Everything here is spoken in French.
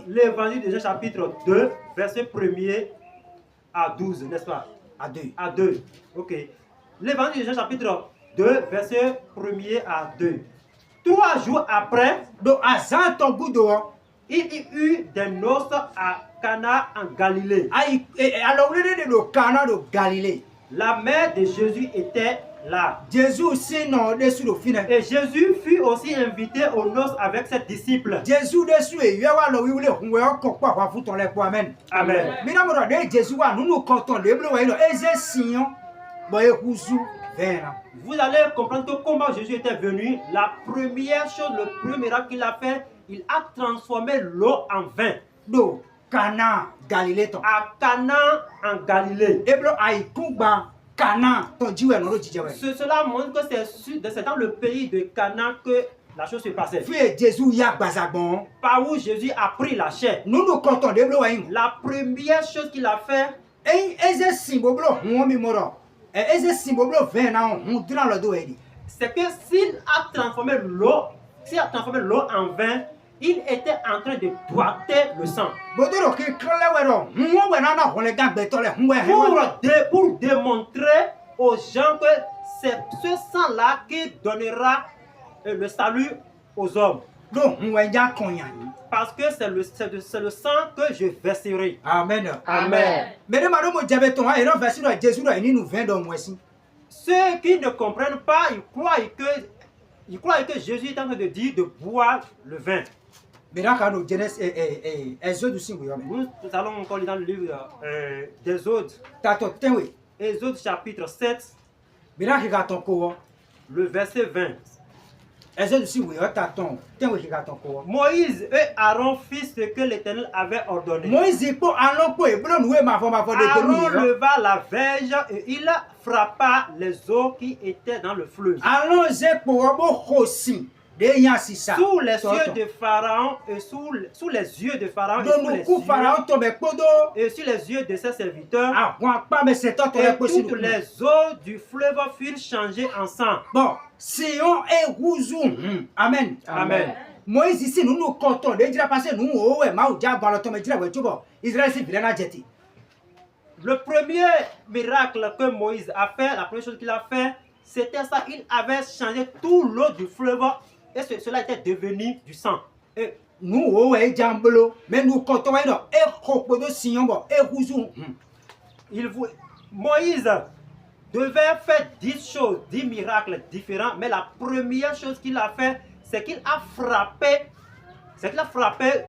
L'évangile de Jean chapitre 2, verset 1er à 12, n'est-ce pas? À 2. À 2. Ok. L'évangile de Jean chapitre 2, verset 1er à 2. 3 jours après, il y eut des noces à Cana en Galilée. La mère de Jésus était là. Et Jésus fut aussi invité aux noces avec ses disciples. Amen. Vous allez comprendre que comment Jésus était venu, la première chose, le premier miracle qu'il a fait, il a transformé l'eau en vin. Cana, Galilée. À Cana en Galilée. Cela montre que c'est dans le pays de Cana que la chose se passait. Par où Jésus a pris la chair. La première chose qu'il a fait, c'est que s'il a transformé l'eau en vin, il était en train de boiter le sang. Pour démontrer aux gens que c'est ce sang-là qui donnera le salut aux hommes. Parce que c'est le sang que je verserai. Amen. Amen. Ceux qui ne comprennent pas, ils croient que Jésus est en train de dire de boire le vin. Nous allons encore lire dans le livre d'Exode. Exode chapitre 7, le verset 20. Moïse et Aaron firent ce que l'Éternel avait ordonné. Aaron leva la verge et il frappa les eaux qui étaient dans le fleuve. Sous les yeux de Pharaon et sous les yeux de Pharaon et sous les yeux de ses serviteurs, et toutes les eaux du fleuve furent changées en sang. Amen. Amen. Moïse ici nous comptons le premier miracle que Moïse a fait, la première chose qu'il a fait, c'était ça. Il avait changé toute l'eau du fleuve et cela était devenu du sang. Et Moïse devait faire 10 choses, 10 miracles différents, mais la première chose qu'il a fait, c'est qu'il a frappé